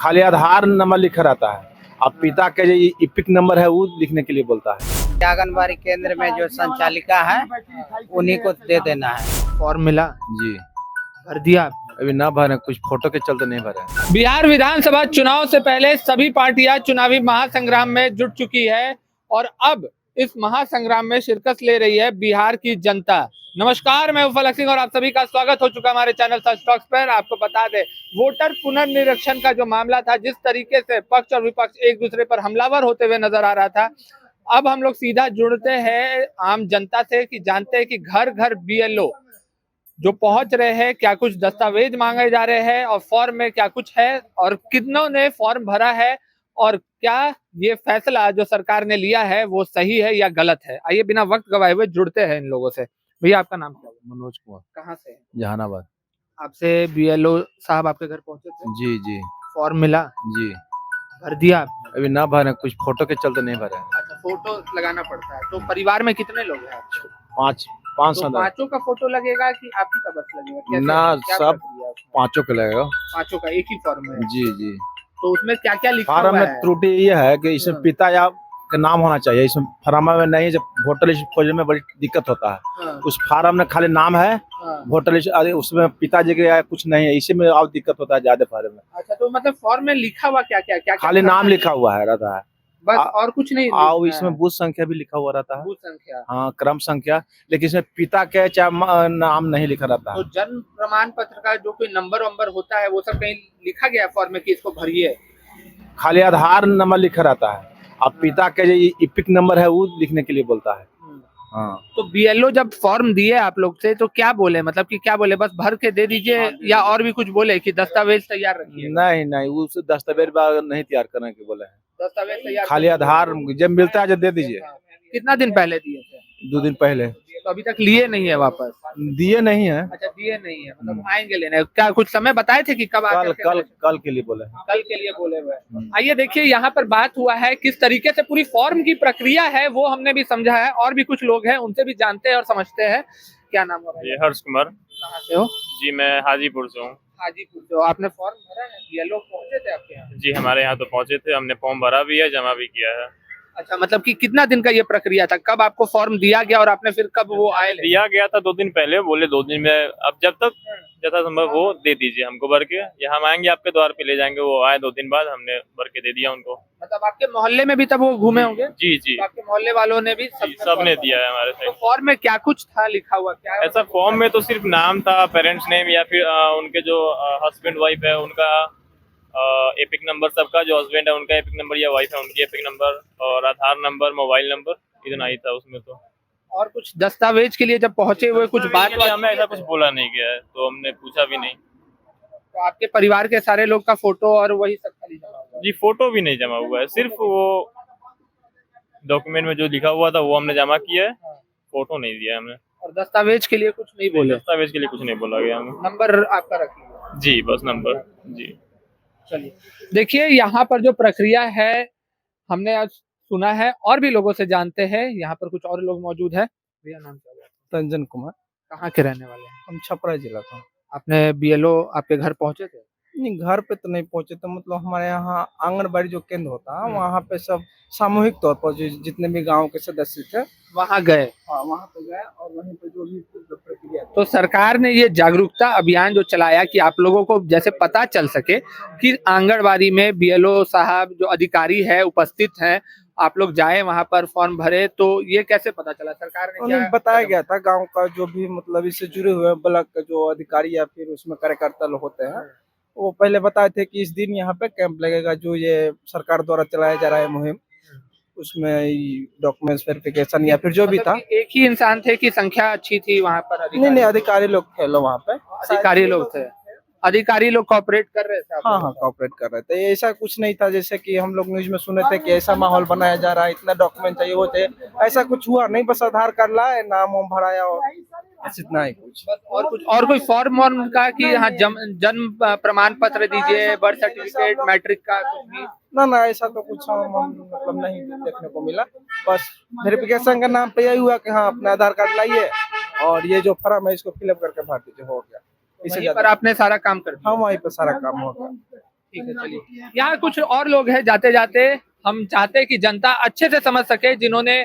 खाली आधार नंबर लिखा रहता है। अब पिता के जो इपिक नंबर है वो लिखने के लिए बोलता है। आंगनबाड़ी केंद्र में जो संचालिका है उन्हीं को दे देना है। फॉर्म मिला, जी भर दिया आपने? अभी ना भरे, कुछ फोटो के चलते नहीं भरे। बिहार विधानसभा चुनाव से पहले सभी पार्टियां चुनावी महासंग्राम में जुट चुकी है और अब इस महासंग्राम में शिरकत ले रही है बिहार की जनता। नमस्कार, मैं फलक सिंह और आप सभी का स्वागत हो चुका है हमारे चैनल सच टॉक्स पर। आपको बता दें, वोटर पुनर्निरीक्षण का जो मामला था, जिस तरीके से पक्ष और विपक्ष एक दूसरे पर हमलावर होते हुए नजर आ रहा था, अब हम लोग सीधा जुड़ते हैं आम जनता से कि जानते हैं कि घर घर बीएलओ जो पहुंच रहे हैं, क्या कुछ दस्तावेज मांगे जा रहे हैं और फॉर्म में क्या कुछ है और कितनों ने फॉर्म भरा है और क्या ये फैसला जो सरकार ने लिया है वो सही है या गलत है। आइए बिना वक्त गवाए हुए जुड़ते हैं इन लोगों से। भैया, आपका नाम क्या है? मनोज कुमार, कहाँ से है? जहानाबाद। आपसे बीएलओ साहब आपके घर पहुंचे थे? जी जी फॉर्म मिला, जी भर दिया आपने? अभी ना भरे, कुछ फोटो के चलते नहीं भरे। अच्छा, फोटो लगाना पड़ता है। तो परिवार में कितने लोग हैं आपके? पाँच तो सदस्य। पांचों का फोटो लगेगा कि आपकी का बस लगेगा? कैसे? ना, क्या सब प्रक्रिया है उसमें? पाँचों के लगेगा। पांचों का एक ही फॉर्म है? जी जी। तो उसमें क्या क्या लिखा फार्म हुआ में है? त्रुटि ये है कि इसमें पिता या का नाम होना चाहिए। इसमें फार्म में नहीं, जब वोटर लिस्ट खोजने में बड़ी दिक्कत होता है। हाँ, उस फार्म में खाली नाम है, हाँ। वोटर लिस्ट उसमें पिताजी के या कुछ नहीं है, इसी में और दिक्कत होता है ज्यादा फार्म में। अच्छा, तो मतलब फॉर्म में लिखा हुआ क्या क्या क्या खाली नाम लिखा हुआ है रहता है, बस और कुछ नहीं और लिखना इसमें है? बूथ संख्या भी लिखा हुआ रहता है। बूथ संख्या? हाँ, क्रम संख्या, लेकिन इसमें पिता के चाहे नाम नहीं लिखा रहता तो है। जन्म प्रमाण पत्र का जो कोई नंबर वंबर होता है वो सब कहीं लिखा गया है फॉर्म में कि इसको भरिए? खाली आधार नंबर लिखा रहता है। अब पिता के जो इपिक नंबर है वो लिखने के लिए बोलता है। हाँ, तो बीएलओ जब फॉर्म दिए आप लोग से तो क्या बोले, मतलब कि क्या बोले, बस भर के दे दीजिए या और भी कुछ बोले कि दस्तावेज तैयार रखिए? नहीं नहीं, उस दस्तावेज नहीं तैयार करने के बोले हैं। दस्तावेज तैयार खाली आधार जब मिलता है जब दे दीजिए। कितना दिन पहले दिए थे? 2 दिन पहले तो अभी तक लिए नहीं है वापस? दिए नहीं है। अच्छा, दिए नहीं है, मतलब आएंगे लेने। क्या कुछ समय बताए थे कि कब कल आकर के कल ले? कल के लिए बोले हैं। कल के लिए बोले हुए हैं। आइए देखिए, यहाँ पर बात हुआ है किस तरीके से पूरी फॉर्म की प्रक्रिया है वो हमने भी समझा है और भी कुछ लोग हैं उनसे भी जानते हैं और समझते हैं। क्या नाम है? ये हर्ष कुमार। कहाँ से हो? जी, मैं हाजीपुर से हूँ। हाजीपुर से हो। आपने फॉर्म भरा है? ये लोग पहुंचे थे आपके यहाँ? जी, हमारे यहाँ तो पहुँचे थे, हमने फॉर्म भरा भी है, जमा भी किया है। अच्छा, मतलब कि कितना दिन का ये प्रक्रिया था? कब आपको फॉर्म दिया गया और आपने फिर कब वो आए ले? दिया गया था 2 दिन पहले, बोले 2 दिन में, अब जब तक जैसा संभव वो दे दीजिए हमको भर के, या हम आएंगे आपके द्वार पे ले जाएंगे। वो आए 2 दिन बाद, हमने भर के दे दिया उनको। मतलब आपके मोहल्ले में भी तब वो घूमे होंगे? जी जी, तो आपके मोहल्ले वालों ने भी सबने दिया है हमारे तो से। फॉर्म में क्या कुछ था लिखा हुआ? क्या ऐसा फॉर्म में तो सिर्फ नाम था, पेरेंट्स नेम, या फिर उनके जो हस्बैंड वाइफ है उनका एपिक नंबर, सबका जो हस्बैंड है उनका एपिक नंबर या वाइफ है उनकी एपिक नंबर, और आधार नंबर, मोबाइल नंबर, इतना ही था उसमें। तो और कुछ दस्तावेज के लिए जब पहुंचे हुए कुछ बात हमें ऐसा कुछ बोला नहीं गया है, तो हमने पूछा भी नहीं। तो आपके परिवार के सारे लोग का फोटो और वही सब खाली जमा हुआ है? जी, फोटो भी नहीं जमा हुआ है, सिर्फ वो डॉक्यूमेंट में जो लिखा हुआ था वो हमने जमा किया है, फोटो नहीं दिया हमने। और दस्तावेज के लिए कुछ नहीं बोले? दस्तावेज के लिए कुछ नहीं बोला गया हमें। नंबर आपका रखिए। जी, बस नंबर। जी, चलिए देखिए, यहाँ पर जो प्रक्रिया है हमने आज सुना है और भी लोगों से जानते हैं। यहाँ पर कुछ और लोग मौजूद है। भैया, नाम क्या है? रंजन कुमार, कहाँ के रहने वाले हैं? हम छपरा जिला का। आपने बीएलओ आपके घर पहुंचे थे? नहीं, घर पे तो नहीं पहुंचे, तो मतलब हमारे यहाँ आंगनबाड़ी जो केंद्र होता है हम्म। वहाँ पे सब सामूहिक तौर पर जो जितने भी गांव के सदस्य थे वहाँ गए? वहाँ पे गए और वहीं पे जो भी प्रक्रिया तो सरकार ने ये जागरूकता अभियान जो चलाया कि आप लोगों को जैसे पता चल सके कि आंगनबाड़ी में बीएलओ साहब जो अधिकारी है उपस्थित हैं, आप लोग जाए वहां पर फॉर्म भरे, तो ये कैसे पता चला? सरकार ने क्या उन्हें बताया गया था। गांव का जो भी मतलब इससे जुड़े हुए ब्लॉक के जो अधिकारी या फिर उसमें कार्यकर्ता लोग होते हैं, वो पहले बताए थे कि इस दिन यहाँ पे कैंप लगेगा, जो ये सरकार द्वारा चलाया जा रहा है मुहिम, उसमें डॉक्यूमेंट्स वेरिफिकेशन या फिर जो भी था। मतलब कि एक ही इंसान थे कि संख्या अच्छी थी वहाँ पर? नहीं, अधिकारी लोग थे लोग वहाँ पे। अधिकारी लोग थे? अधिकारी लोग कोऑपरेट कर रहे थे? हाँ हाँ, कोऑपरेट कर रहे थे। ऐसा कुछ नहीं था जैसे कि हम लोग न्यूज में सुने थे कि ऐसा माहौल बनाया जा रहा है, इतना डॉक्यूमेंट चाहिए, वो चाहिए, ऐसा कुछ हुआ नहीं। बस आधार कार्ड लाए, नाम वाम भराया और बस इतना ही कुछ। और कोई फॉर्म वॉर्म का कि हाँ जन्म प्रमाण पत्र दीजिए, बर्थ सर्टिफिकेट, मैट्रिक का कुछ भी? ना, ऐसा तो कुछ हम मतलब नहीं देखने को मिला। बस वेरिफिकेशन का नाम पे यही हुआ कि हाँ अपना आधार कार्ड लाइए और ये जो फॉर्म है इसको फिलअप करके भर दीजिए, हो गया। इसी पर आपने सारा काम कर दिया? हाँ, वहीं पे सारा काम हो गया। ठीक है, चलिए यहाँ कुछ और लोग हैं। जाते जाते हम चाहते हैं कि जनता अच्छे से समझ सके, जिन्होंने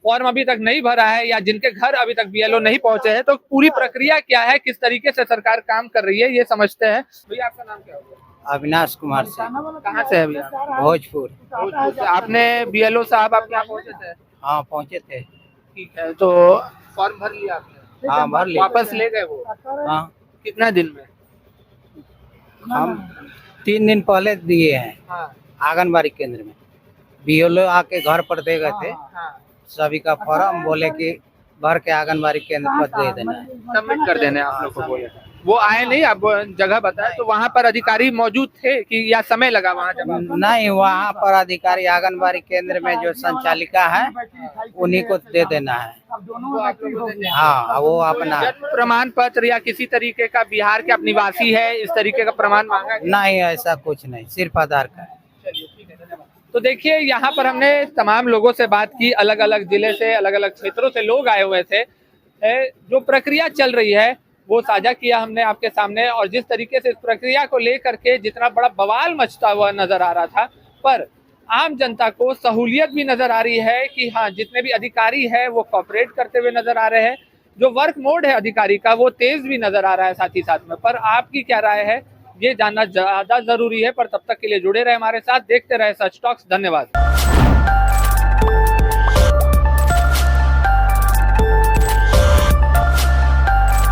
फॉर्म अभी तक नहीं भरा है या जिनके घर अभी तक बीएलओ नहीं पहुंचे हैं, तो पूरी प्रक्रिया क्या है, किस तरीके से सरकार काम कर रही है, ये समझते हैं। भैया आपका नाम क्या होगा? अविनाश कुमार से, कहाँ से है भैया? भोजपुर। भोजपुर से। आपने बीएलओ साहब आपके यहाँ पहुंचे थे? हाँ पहुँचे थे। ठीक है, तो फॉर्म भर लिया आपने? हाँ भर लिया। वापस ले गए वो? हाँ कितना दिन में? हम 3 दिन पहले दिए हैं हाँ आंगनबाड़ी केंद्र में। बीएलओ आके घर पर दे गए थे हाँ, सभी का फॉर्म, बोले कि भर के आंगनबाड़ी केंद्र पर दे देना है। सबमिट कर देने आप लोग को बोले। वो आए नहीं, आप जगह बताए तो वहाँ पर अधिकारी मौजूद थे कि या समय लगा वहाँ जब आप? नहीं, वहाँ पर अधिकारी आंगनबाड़ी केंद्र में जो संचालिका है उन्हीं को दे देना है। वो आप लोगों को दे दें। हाँ वो अपना जन्म प्रमाण पत्र या किसी तरीके का बिहार के आप निवासी है, इस तरीके का प्रमाण मांगा गया? नहीं, ऐसा कुछ नहीं, सिर्फ आधार कार्ड। चलिए ठीक है, धन्यवाद। तो देखिए यहाँ पर हमने तमाम लोगों से बात की, अलग अलग जिले से, अलग अलग क्षेत्रों से लोग आए हुए थे। जो प्रक्रिया चल रही है वो साझा किया हमने आपके सामने, और जिस तरीके से इस प्रक्रिया को लेकर के जितना बड़ा बवाल मचता हुआ नजर आ रहा था, पर आम जनता को सहूलियत भी नजर आ रही है कि हाँ, जितने भी अधिकारी है वो कॉपरेट करते हुए नजर आ रहे हैं। जो वर्क मोड है अधिकारी का वो तेज भी नजर आ रहा है साथ ही साथ में। पर आपकी क्या राय है ये जानना ज्यादा जरूरी है। पर तब तक के लिए जुड़े रहे हमारे साथ, देखते रहे सच टॉक्स। धन्यवाद।